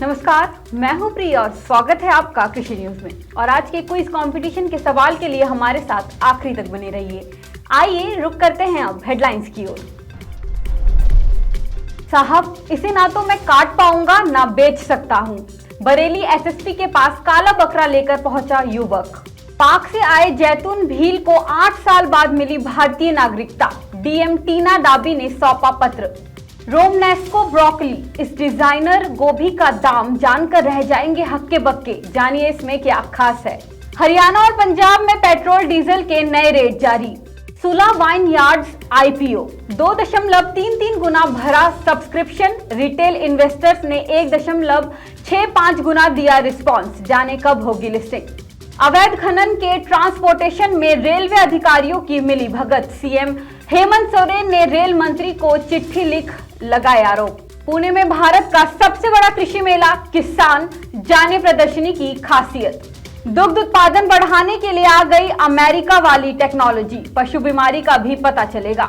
नमस्कार, मैं हूं प्रिया और स्वागत है आपका कृषि न्यूज में। और आज के क्विज कंपटीशन के सवाल के लिए हमारे साथ आखिरी तक बने रहिए। आइए रुक करते हैं अब हेडलाइंस की ओर। साहब, इसे ना तो मैं काट पाऊंगा ना बेच सकता हूं। बरेली एसएसपी के पास काला बकरा लेकर पहुंचा युवक। पाक से आए जैतून भील को 8 साल बाद मिली भारतीय नागरिकता। डीएम टीना डाबी ने सौंपा पत्र। रोमनेस्को ब्रोकली, इस डिजाइनर गोभी का दाम जानकर रह जाएंगे हक्के बक्के। जानिए इसमें क्या खास है। हरियाणा और पंजाब में पेट्रोल डीजल के नए रेट जारी। सुला वाइन यार्ड्स आईपीओ, 2.33 गुना भरा सब्सक्रिप्शन। रिटेल इन्वेस्टर्स ने 1.65 गुना दिया रिस्पॉन्स। जाने कब होगी लिस्टिंग। अवैध खनन के ट्रांसपोर्टेशन में रेलवे अधिकारियों की मिली भगत। सीएम हेमंत सोरेन ने रेल मंत्री को चिट्ठी लिख लगाए आरोप। पुणे में भारत का सबसे बड़ा कृषि मेला किसान, जाने प्रदर्शनी की खासियत। दुग्ध उत्पादन बढ़ाने के लिए आ गई अमेरिका वाली टेक्नोलॉजी। पशु बीमारी का भी पता चलेगा।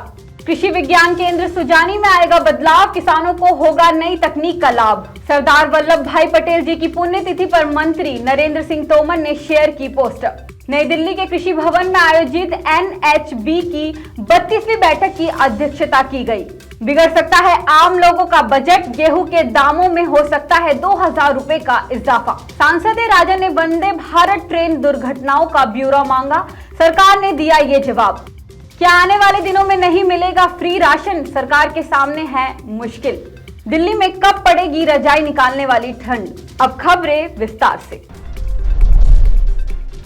कृषि विज्ञान केंद्र सुजानी में आएगा बदलाव। किसानों को होगा नई तकनीक का लाभ। सरदार वल्लभ भाई पटेल जी की पुण्यतिथि पर मंत्री नरेंद्र सिंह तोमर ने शेयर की पोस्टर। नई दिल्ली के कृषि भवन में आयोजित एनएचबी की 32वीं बैठक की अध्यक्षता की गई। बिगड़ सकता है आम लोगों का बजट। गेहूं के दामों में हो सकता है 2000 रुपए का इजाफा। सांसद राजन ने वंदे भारत ट्रेन दुर्घटनाओं का ब्यौरा मांगा। सरकार ने दिया ये जवाब। क्या आने वाले दिनों में नहीं मिलेगा फ्री राशन? सरकार के सामने है मुश्किल। दिल्ली में कब पड़ेगी रजाई निकालने वाली ठंड? अब खबरें विस्तार से।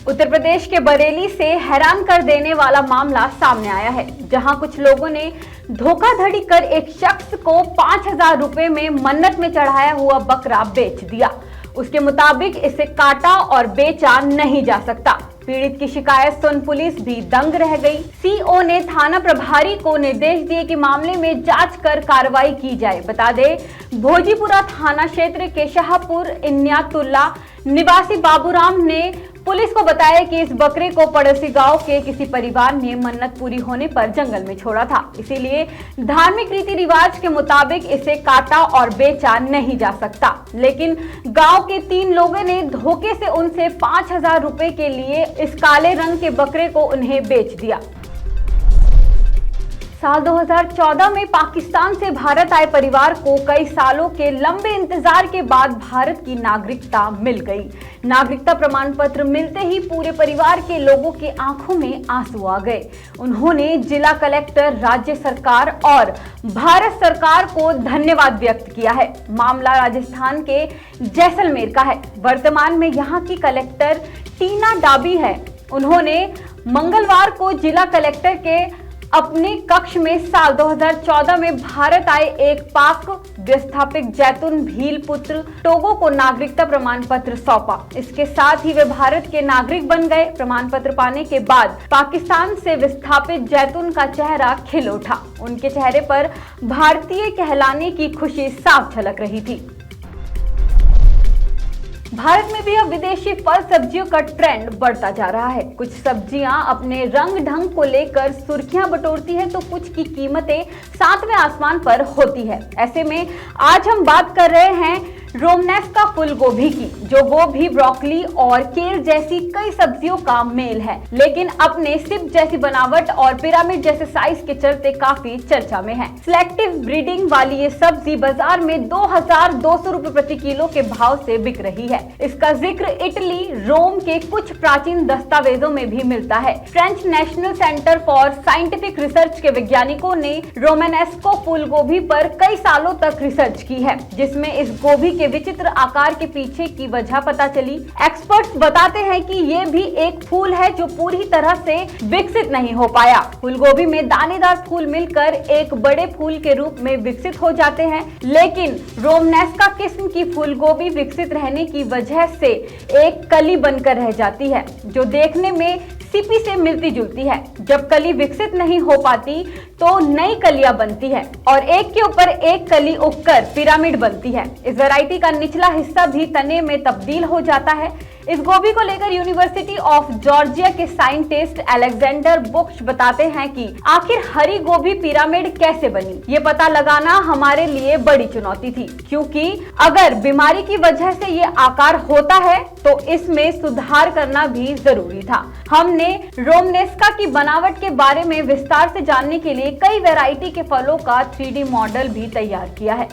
उत्तर प्रदेश के बरेली से हैरान कर देने वाला मामला सामने आया है, जहां कुछ लोगों ने धोखाधड़ी कर एक शख्स को 5000 रुपए में मन्नत में चढ़ाया हुआ बकरा बेच दिया। उसके मुताबिक इसे काटा और बेचा नहीं जा सकता। पीड़ित की शिकायत सुन पुलिस भी दंग रह गई। सीओ ने थाना प्रभारी को निर्देश दिए कि मामले में जांच कर कार्रवाई की जाए। बता दें, भोजीपुरा थाना क्षेत्र के शाहपुर इन्यातुल्ला निवासी बाबूराम ने पुलिस को बताया कि इस बकरे को पड़ोसी गांव के किसी परिवार ने मन्नत पूरी होने पर जंगल में छोड़ा था, इसीलिए धार्मिक रीति रिवाज के मुताबिक इसे काटा और बेचा नहीं जा सकता। लेकिन गांव के 3 लोगों ने धोखे से उनसे 5000 रुपए के लिए इस काले रंग के बकरे को उन्हें बेच दिया। साल 2014 में पाकिस्तान से भारत आए परिवार को कई सालों के लंबे इंतजार के बाद भारत की नागरिकता मिल गई। नागरिकता प्रमाण पत्र मिलते ही पूरे परिवार के लोगों के आंखों में आंसू आ गए। उन्होंने जिला कलेक्टर, राज्य सरकार और भारत सरकार को धन्यवाद व्यक्त किया है। मामला राजस्थान के जैसलमेर का है। वर्तमान में यहाँ की कलेक्टर टीना डाबी है। उन्होंने मंगलवार को जिला कलेक्टर के अपने कक्ष में साल 2014 में भारत आए एक पाक विस्थापित जैतून भील पुत्र टोगो को नागरिकता प्रमाण पत्र सौंपा। इसके साथ ही वे भारत के नागरिक बन गए। प्रमाण पत्र पाने के बाद पाकिस्तान से विस्थापित जैतून का चेहरा खिल उठा। उनके चेहरे पर भारतीय कहलाने की खुशी साफ झलक रही थी। भारत में भी अब विदेशी फल सब्जियों का ट्रेंड बढ़ता जा रहा है। कुछ सब्जियां अपने रंग ढंग को लेकर सुर्खियां बटोरती है, तो कुछ की कीमतें 7वें आसमान पर होती है। ऐसे में आज हम बात कर रहे हैं रोमनेस्का फूल गोभी की, जो गोभी, ब्रोकली और केल जैसी कई सब्जियों का मेल है, लेकिन अपने सिप जैसी बनावट और पिरामिड जैसे साइज के चलते काफी चर्चा में है। सिलेक्टिव ब्रीडिंग वाली ये सब्जी बाजार में 2200 रुपए प्रति किलो के भाव से बिक रही है। इसका जिक्र इटली, रोम के कुछ प्राचीन दस्तावेजों में भी मिलता है। French national centre for scientific research के वैज्ञानिकों ने रोमनेस्को फूल गोभी पर कई सालों तक रिसर्च की है, जिसमें इस गोभी के विचित्र आकार के पीछे की वजह पता चली। एक्सपर्ट्स बताते हैं कि ये भी एक फूल है जो पूरी तरह से विकसित नहीं हो पाया। फूलगोभी में दानेदार फूल मिलकर एक बड़े फूल के रूप में विकसित हो जाते हैं, लेकिन रोमनेस्का किस्म की फूलगोभी विकसित रहने की वजह से एक कली बनकर रह जाती है, जो देखने में सिपी से मिलती जुलती है। जब कली विकसित नहीं हो पाती तो नई कलियां बनती है और एक के ऊपर एक कली उगकर पिरामिड बनती है। इस वैरायटी का निचला हिस्सा भी तने में तब्दील हो जाता है। इस गोभी को लेकर यूनिवर्सिटी ऑफ जॉर्जिया के साइंटिस्ट अलेक्जेंडर बुक्श बताते हैं कि आखिर हरी गोभी पिरामिड कैसे बनी। ये पता लगाना हमारे लिए बड़ी चुनौती थी, क्योंकि अगर बीमारी की वजह से ये आकार होता है तो इसमें सुधार करना भी जरूरी था। हमने रोमनेस्का की बनावट के बारे में विस्तार से जानने के लिए कई वैरायटी के फलों का 3D मॉडल भी तैयार किया है।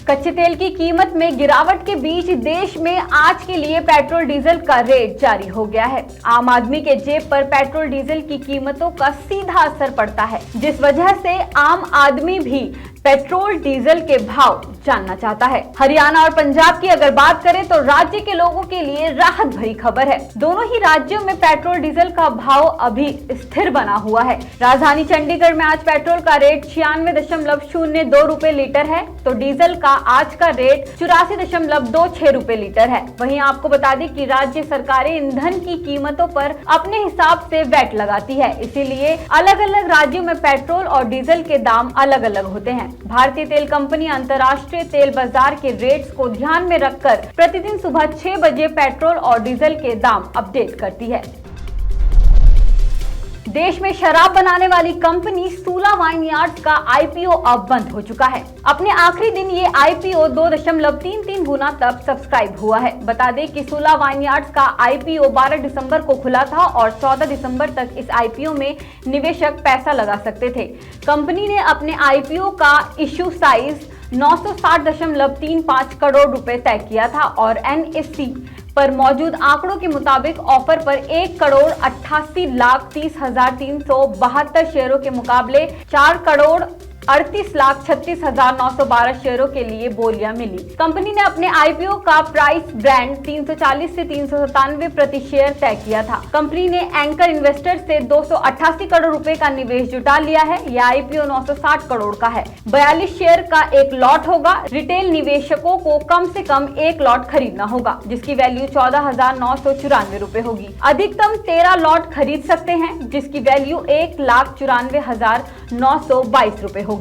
कच्चे तेल की कीमत में गिरावट के बीच देश में आज के लिए पेट्रोल डीजल का रेट जारी हो गया है। आम आदमी के जेब पर पेट्रोल डीजल की कीमतों का सीधा असर पड़ता है, जिस वजह से आम आदमी भी पेट्रोल डीजल के भाव जानना चाहता है। हरियाणा और पंजाब की अगर बात करें तो राज्य के लोगों के लिए राहत भरी खबर है। दोनों ही राज्यों में पेट्रोल डीजल का भाव अभी स्थिर बना हुआ है। राजधानी चंडीगढ़ में आज पेट्रोल का रेट 96.02 रुपए लीटर है, तो डीजल का आज का रेट 84.26 रुपए लीटर है। वहीं आपको बता दें कि राज्य सरकारें ईंधन की कीमतों पर अपने हिसाब से वैट लगाती है, इसीलिए अलग अलग राज्यों में पेट्रोल और डीजल के दाम अलग अलग होते हैं। भारतीय तेल कंपनी अंतर्राष्ट्रीय तेल बाजार के रेट्स को ध्यान में रखकर प्रतिदिन सुबह 6 बजे पेट्रोल और डीजल के दाम अपडेट करती है। देश में शराब बनाने वाली कंपनी सूला वाइन यार्ड्स का आईपीओ अब बंद हो चुका है। अपने आखिरी दिन ये आईपीओ 2.33 गुना तक सब्सक्राइब हुआ है। बता दें कि सूला वाइन यार्ड्स का आईपीओ 12 दिसंबर को खुला था और 14 दिसंबर तक इस आईपीओ में निवेशक पैसा लगा सकते थे। कंपनी ने अपने आईपीओ का इश्यू साइज 960.35 करोड़ रुपए तय किया था और एनएससी पर मौजूद आंकड़ों के मुताबिक ऑफर पर 1,88,30,372 शेयरों के मुकाबले 4,38,36,912 शेयरों के लिए बोलियां मिली। कंपनी ने अपने आईपीओ का प्राइस ब्रांड 340 से 397 प्रति शेयर तय किया था। कंपनी ने एंकर इन्वेस्टर से 288 करोड़ रुपए का निवेश जुटा लिया है। यह आईपीओ 960 करोड़ का है। 42 शेयर का एक लॉट होगा। रिटेल निवेशकों को कम से कम एक लॉट खरीदना होगा, जिसकी वैल्यू 14,994 रुपए होगी। अधिकतम 13 लॉट खरीद सकते हैं, जिसकी वैल्यू 1,94,922 रुपए होगी।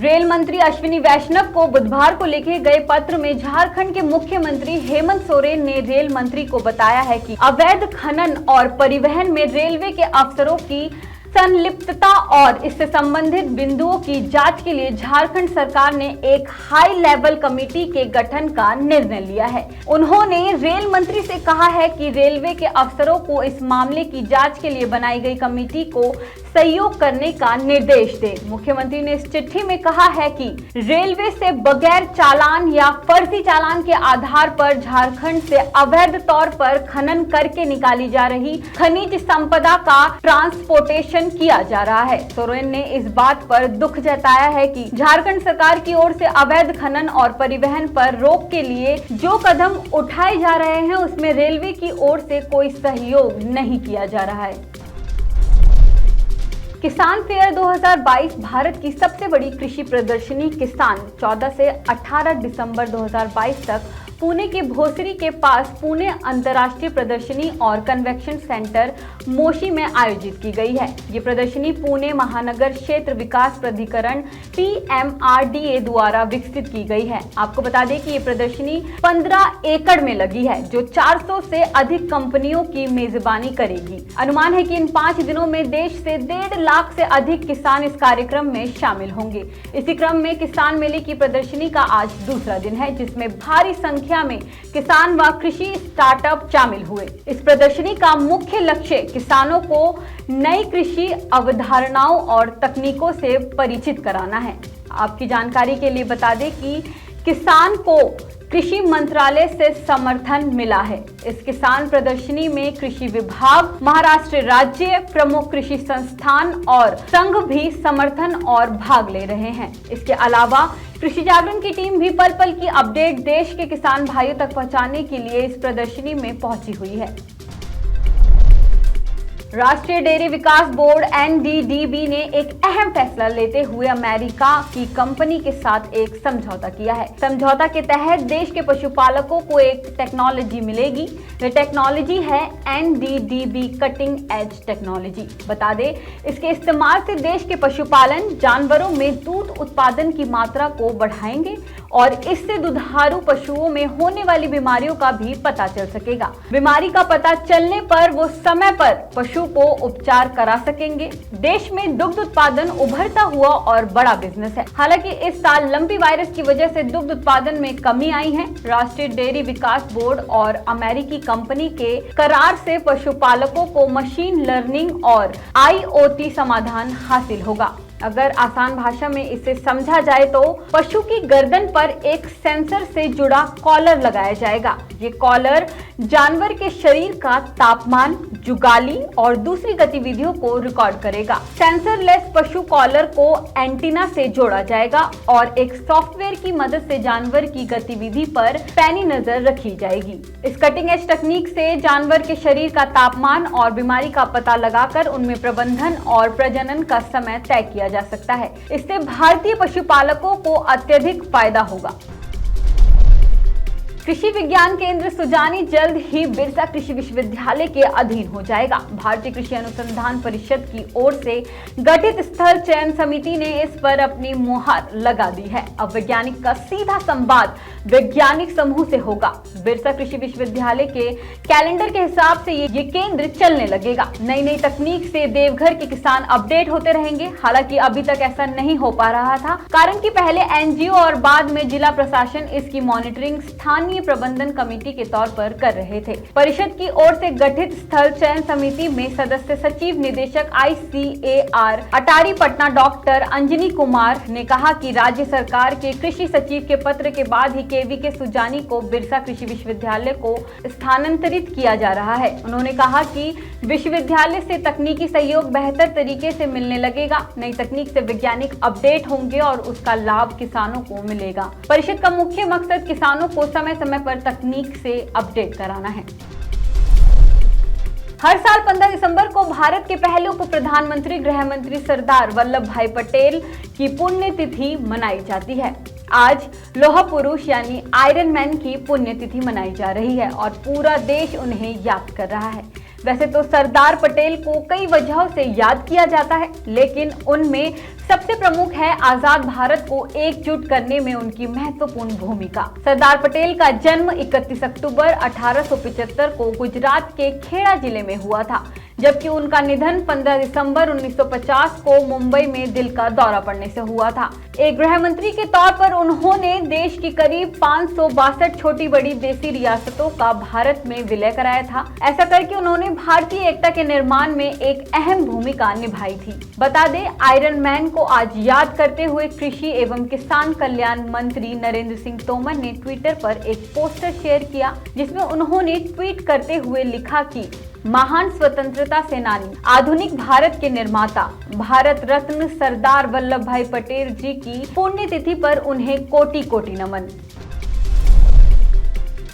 रेल मंत्री अश्विनी वैष्णव को बुधवार को लिखे गए पत्र में झारखंड के मुख्यमंत्री हेमंत सोरेन ने रेल मंत्री को बताया है कि अवैध खनन और परिवहन में रेलवे के अफसरों की संलिप्तता और इससे संबंधित बिंदुओं की जांच के लिए झारखंड सरकार ने एक हाई लेवल कमेटी के गठन का निर्णय लिया है। उन्होंने रेल मंत्री से कहा है कि रेलवे के अफसरों को इस मामले की जांच के लिए बनाई गई कमेटी को सहयोग करने का निर्देश दें। मुख्यमंत्री ने इस चिट्ठी में कहा है कि रेलवे से बगैर चालान या फर्जी चालान के आधार पर झारखंड से अवैध तौर पर खनन करके निकाली जा रही खनिज संपदा का ट्रांसपोर्टेशन किया जा रहा है। सोरेन ने इस बात पर दुख जताया है कि झारखंड सरकार की ओर से अवैध खनन और परिवहन पर रोक के लिए जो कदम उठाए जा रहे हैं उसमें रेलवे की ओर से कोई सहयोग नहीं किया जा रहा है। किसान फेयर 2022 भारत की सबसे बड़ी कृषि प्रदर्शनी किसान 14 से 18 दिसंबर 2022 तक पुणे के भोसरी के पास पुणे अंतर्राष्ट्रीय प्रदर्शनी और कन्वेंशन सेंटर मोशी में आयोजित की गई है। ये प्रदर्शनी पुणे महानगर क्षेत्र विकास प्राधिकरण PMRDA द्वारा विकसित की गई है। आपको बता दें कि ये प्रदर्शनी 15 एकड़ में लगी है, जो 400 से अधिक कंपनियों की मेजबानी करेगी। अनुमान है कि इन 5 दिनों में देश से 1.5 लाख से अधिक किसान इस कार्यक्रम में शामिल होंगे। इसी क्रम में किसान मेले की प्रदर्शनी का आज दूसरा दिन है, जिसमें भारी संख्या में किसान व कृषि स्टार्टअप शामिल हुए। इस प्रदर्शनी का मुख्य लक्ष्य किसानों को नई कृषि अवधारणाओं और तकनीकों से परिचित कराना है। आपकी जानकारी के लिए बता दें कि किसान को कृषि मंत्रालय से समर्थन मिला है। इस किसान प्रदर्शनी में कृषि विभाग, महाराष्ट्र राज्य, प्रमुख कृषि संस्थान और संघ भी समर्थन और भाग ले रहे हैं। इसके अलावा कृषि जागरण की टीम भी पल पल की अपडेट देश के किसान भाइयों तक पहुंचाने के लिए इस प्रदर्शनी में पहुंची हुई है। राष्ट्रीय डेयरी विकास बोर्ड NDDB ने एक अहम फैसला लेते हुए अमेरिका की कंपनी के साथ एक समझौता किया है। समझौता के तहत देश के पशुपालकों को एक टेक्नोलॉजी मिलेगी। वह टेक्नोलॉजी है NDDB कटिंग एज टेक्नोलॉजी। बता दें, इसके इस्तेमाल से देश के पशुपालन जानवरों में दूध उत्पादन की मात्रा को बढ़ाएंगे और इससे दुधारू पशुओं में होने वाली बीमारियों का भी पता चल सकेगा। बीमारी का पता चलने पर वो समय पर पशु को उपचार करा सकेंगे। देश में दुग्ध उत्पादन उभरता हुआ और बड़ा बिजनेस है। हालांकि इस साल लंपी वायरस की वजह से दुग्ध उत्पादन में कमी आई है। राष्ट्रीय डेयरी विकास बोर्ड और अमेरिकी कंपनी के करार से पशुपालकों को मशीन लर्निंग और IoT समाधान हासिल होगा। अगर आसान भाषा में इसे समझा जाए तो पशु की गर्दन पर एक सेंसर से जुड़ा कॉलर लगाया जाएगा। ये कॉलर जानवर के शरीर का तापमान, जुगाली और दूसरी गतिविधियों को रिकॉर्ड करेगा। सेंसर लेस पशु कॉलर को एंटीना से जोड़ा जाएगा और एक सॉफ्टवेयर की मदद से जानवर की गतिविधि पर पैनी नजर रखी जाएगी। इस कटिंग एज तकनीक से जानवर के शरीर का तापमान और बीमारी का पता लगाकर उनमें प्रबंधन और प्रजनन का समय तय किया जा सकता है। इससे भारतीय पशुपालकों को अत्यधिक फायदा होगा। कृषि विज्ञान केंद्र सुजानी जल्द ही बिरसा कृषि विश्वविद्यालय के अधीन हो जाएगा। भारतीय कृषि अनुसंधान परिषद की ओर से गठित स्थल चयन समिति ने इस पर अपनी मुहर लगा दी है। अब वैज्ञानिक का सीधा संवाद वैज्ञानिक समूह से होगा। बिरसा कृषि विश्वविद्यालय के कैलेंडर के हिसाब से ये केंद्र चलने लगेगा। नई नई तकनीक से देवघर के किसान अपडेट होते रहेंगे। हालांकि अभी तक ऐसा नहीं हो पा रहा था, कारण कि पहले NGO और बाद में जिला प्रशासन इसकी मॉनिटरिंग स्थानीय प्रबंधन कमेटी के तौर पर कर रहे थे। परिषद की ओर से गठित स्थल चयन समिति में सदस्य सचिव निदेशक ICAR अटारी पटना डॉक्टर अंजनी कुमार ने कहा कि राज्य सरकार के कृषि सचिव के पत्र के बाद ही KVK सुजानी को बिरसा कृषि विश्वविद्यालय को स्थानांतरित किया जा रहा है। उन्होंने कहा कि विश्वविद्यालय से तकनीकी सहयोग बेहतर तरीके से मिलने लगेगा। नई तकनीक से वैज्ञानिक अपडेट होंगे और उसका लाभ किसानों को मिलेगा। परिषद का मुख्य मकसद किसानों को समय समय पर तकनीक से अपडेट कराना है। हर साल 15 दिसंबर को भारत के पहले उप प्रधानमंत्री गृह मंत्री सरदार वल्लभ भाई पटेल की पुण्यतिथि मनाई जाती है। आज लौह पुरुष यानी आयरन मैन की पुण्यतिथि मनाई जा रही है और पूरा देश उन्हें याद कर रहा है। वैसे तो सरदार पटेल को कई वजहों से याद किया जाता है, लेकिन उनमें सबसे प्रमुख है आजाद भारत को एकजुट करने में उनकी महत्वपूर्ण भूमिका। सरदार पटेल का जन्म 31 अक्टूबर 1875 को गुजरात के खेड़ा जिले में हुआ था, जबकि उनका निधन 15 दिसंबर 1950 को मुंबई में दिल का दौरा पड़ने से हुआ था। एक गृह मंत्री के तौर पर उन्होंने देश की करीब 562 छोटी बड़ी देसी रियासतों का भारत में विलय कराया था। ऐसा करके उन्होंने भारतीय एकता के निर्माण में एक अहम भूमिका निभाई थी। बता दें, आयरन मैन को आज याद करते हुए कृषि एवं किसान कल्याण मंत्री नरेंद्र सिंह तोमर ने ट्विटर पर एक पोस्टर शेयर किया, जिसमें उन्होंने ट्वीट करते हुए लिखा कि महान स्वतंत्रता सेनानी, आधुनिक भारत के निर्माता, भारत रत्न सरदार वल्लभ भाई पटेल जी की पुण्यतिथि पर उन्हें कोटि कोटि नमन।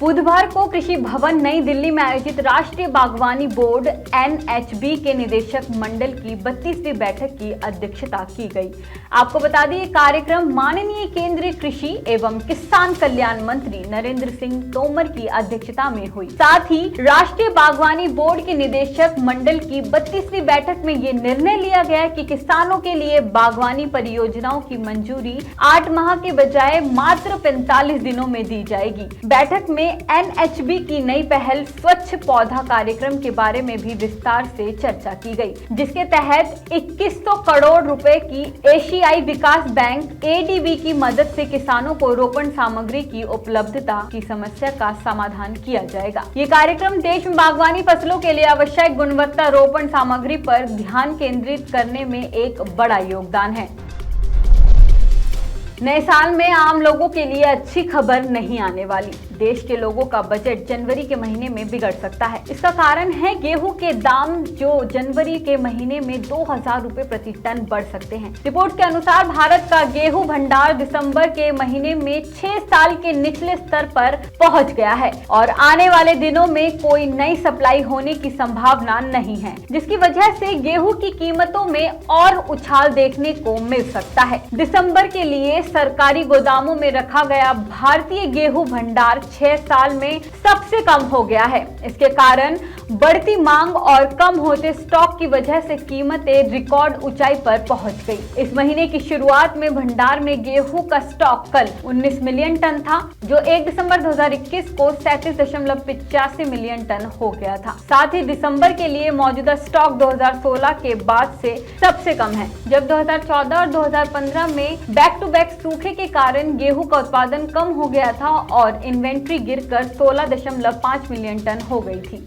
बुधवार को कृषि भवन नई दिल्ली में आयोजित राष्ट्रीय बागवानी बोर्ड NHB के निदेशक मंडल की 32वीं बैठक की अध्यक्षता की गई। आपको बता दें, ये कार्यक्रम माननीय केंद्रीय कृषि एवं किसान कल्याण मंत्री नरेंद्र सिंह तोमर की अध्यक्षता में हुई। साथ ही राष्ट्रीय बागवानी बोर्ड के निदेशक मंडल की 32वीं बैठक में ये निर्णय लिया गया कि किसानों के लिए बागवानी परियोजनाओं की मंजूरी 8 माह के बजाय मात्र 45 दिनों में दी जाएगी। बैठक में NHB की नई पहल स्वच्छ पौधा कार्यक्रम के बारे में भी विस्तार से चर्चा की गई, जिसके तहत 2100 करोड़ रुपए की एशियाई विकास बैंक ADB की मदद से किसानों को रोपण सामग्री की उपलब्धता की समस्या का समाधान किया जाएगा। ये कार्यक्रम देश में बागवानी फसलों के लिए आवश्यक गुणवत्ता रोपण सामग्री पर ध्यान केंद्रित करने में एक बड़ा योगदान है। नए साल में आम लोगों के लिए अच्छी खबर नहीं आने वाली। देश के लोगों का बजट जनवरी के महीने में बिगड़ सकता है। इसका कारण है गेहूं के दाम जो जनवरी के महीने में 2000 रुपए प्रति टन बढ़ सकते हैं। रिपोर्ट के अनुसार भारत का गेहूं भंडार दिसंबर के महीने में 6 साल के निचले स्तर पर पहुंच गया है और आने वाले दिनों में कोई नई सप्लाई होने की संभावना नहीं है, जिसकी वजह से गेहूं की कीमतों में और उछाल देखने को मिल सकता है। दिसंबर के लिए सरकारी गोदामों में रखा गया भारतीय गेहूं भंडार 6 साल में सबसे कम हो गया है। इसके कारण बढ़ती मांग और कम होते स्टॉक की वजह से कीमतें रिकॉर्ड ऊंचाई पर पहुंच गई। इस महीने की शुरुआत में भंडार में गेहूं का स्टॉक कल 19 मिलियन टन था, जो 1 दिसंबर 2021 को 37.85 मिलियन टन हो गया था। साथ ही दिसंबर के लिए मौजूदा स्टॉक 2016 के बाद से सबसे कम है, जब 2014 और 2015 में बैक टू बैक सूखे के कारण गेहूं का उत्पादन कम हो गया था और इन्वेंट्री गिरकर 16.5 मिलियन टन हो गई थी।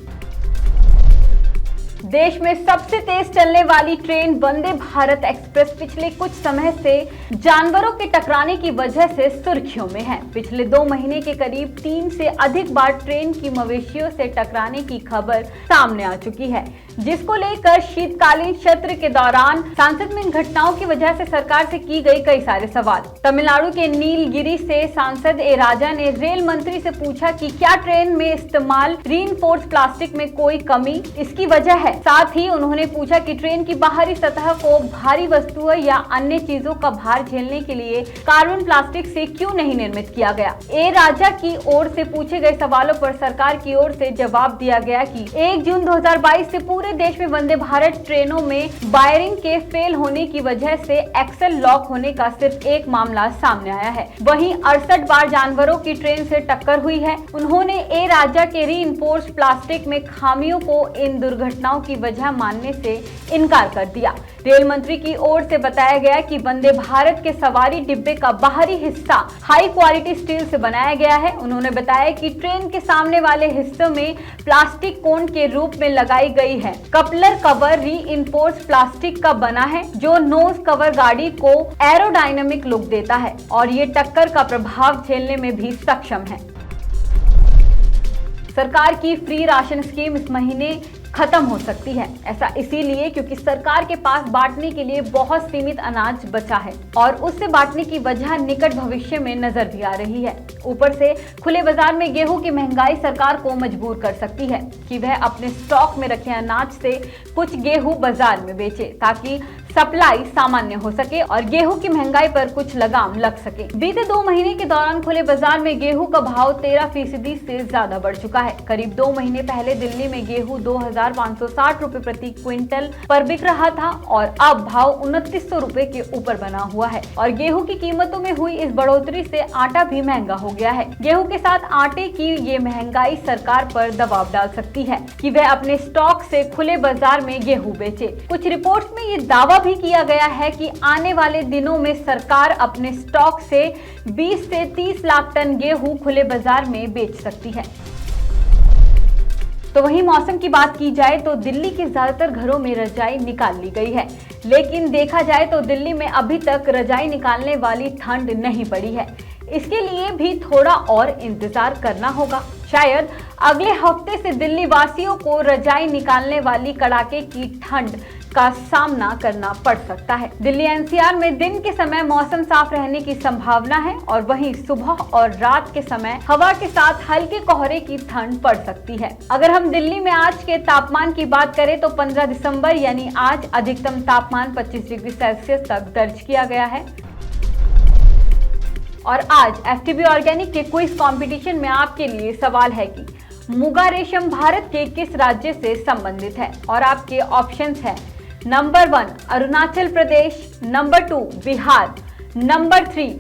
देश में सबसे तेज चलने वाली ट्रेन वंदे भारत एक्सप्रेस पिछले कुछ समय से जानवरों के टकराने की वजह से सुर्खियों में है। पिछले 2 महीने के करीब 3 से अधिक बार ट्रेन की मवेशियों से टकराने की खबर सामने आ चुकी है, जिसको लेकर शीतकालीन सत्र के दौरान संसद में इन घटनाओं की वजह से सरकार से की गई कई सारे सवाल। तमिलनाडु के नीलगिरी से सांसद ए राजा ने रेल मंत्री से पूछा कि क्या ट्रेन में इस्तेमाल रीइंफोर्स प्लास्टिक में कोई कमी इसकी वजह है। साथ ही उन्होंने पूछा कि ट्रेन की बाहरी सतह को भारी वस्तुओं या अन्य चीजों का भार झेलने के लिए कार्बन प्लास्टिक से क्यों नहीं निर्मित किया गया। ए राजा की ओर से पूछे गए सवालों पर सरकार की ओर से जवाब दिया गया कि 1 जून 2022 से पूरे देश में वंदे भारत ट्रेनों में वायरिंग के फेल होने की वजह से एक्सल लॉक होने का सिर्फ एक मामला सामने आया है। वहीं 68 बार जानवरों की ट्रेन से टक्कर हुई है। उन्होंने ए राजा के रीइंफोर्स प्लास्टिक में खामियों को इन दुर्घटनाओं की वजह मानने से इनकार कर दिया। रेल मंत्री की ओर से बताया गया कि वंदे भारत के सवारी डिब्बे का बाहरी हिस्सा हाई क्वालिटी स्टील से बनाया गया है। उन्होंने बताया कि ट्रेन के सामने वाले हिस्से में प्लास्टिक कोन के रूप में लगाई गई है। कपलर कवर रीइंफोर्स प्लास्टिक का बना है, जो नोज कवर गाड़ी को एरोडायनामिक लुक देता है और ये टक्कर का प्रभाव झेलने में भी सक्षम है। सरकार की फ्री राशन स्कीम इस महीने खत्म हो सकती है। ऐसा इसीलिए क्योंकि सरकार के पास बांटने के लिए बहुत सीमित अनाज बचा है और उससे बांटने की वजह निकट भविष्य में नजर भी आ रही है। ऊपर से खुले बाजार में गेहूं की महंगाई सरकार को मजबूर कर सकती है कि वह अपने स्टॉक में रखे अनाज से कुछ गेहूं बाजार में बेचे, ताकि सप्लाई सामान्य हो सके और गेहूं की महंगाई पर कुछ लगाम लग सके। बीते 2 महीने के दौरान खुले बाजार में गेहूं का भाव 13% से ज्यादा बढ़ चुका है। करीब 2 महीने पहले दिल्ली में गेहूं 2560 रुपए प्रति क्विंटल पर बिक रहा था और अब भाव 2900 रुपए के ऊपर बना हुआ है। और गेहूं की कीमतों में हुई इस बढ़ोतरी से आटा भी महंगा हो गया है। गेहूं के साथ आटे की ये महंगाई सरकार पर दबाव डाल सकती है कि वह अपने स्टॉक से खुले बाजार में गेहूं बेचे। कुछ रिपोर्ट्स में ये दावा भी किया गया है कि आने वाले दिनों में सरकार अपने स्टॉक से 20 से 30 लाख टन गेहूं खुले बाजार में बेच सकती है। तो वहीं मौसम की बात की जाए तो दिल्ली के ज्यादातर घरों में रजाई निकाल ली गई है, लेकिन देखा जाए तो दिल्ली में अभी तक रजाई निकालने वाली ठंड नहीं पड़ी है। इसके लिए भी थोड़ा और इंतजार करना होगा। शायद अगले हफ्ते से दिल्ली वासियों को रजाई निकालने वाली कड़ाके की ठंड का सामना करना पड़ सकता है। दिल्ली एनसीआर में दिन के समय मौसम साफ रहने की संभावना है और वहीं सुबह और रात के समय हवा के साथ हल्के कोहरे की ठंड पड़ सकती है। अगर हम दिल्ली में आज के तापमान की बात करें तो 15 दिसंबर यानी आज अधिकतम तापमान 25 डिग्री सेल्सियस तक दर्ज किया गया है। और आज एफटीबी ऑर्गेनिक के क्विज कंपटीशन में आपके लिए सवाल है कि मुगा रेशम भारत के किस राज्य से संबंधित है। और आपके ऑप्शंस हैं number 1 Arunachal Pradesh, number 2 Bihar, number 3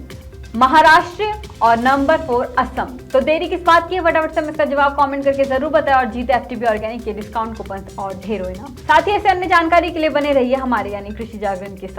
Maharashtra और नंबर 4 असम। तो देरी किस बात की है, फटाफट से इसका जवाब कमेंट करके जरूर बताएं और जीते एफटीबी ऑर्गेनिक के डिस्काउंट कूपन और ढेरों इनाम। साथ ही ऐसे अन्य जानकारी के लिए बने रहिए हमारे यानी कृषि जागरण के साथ।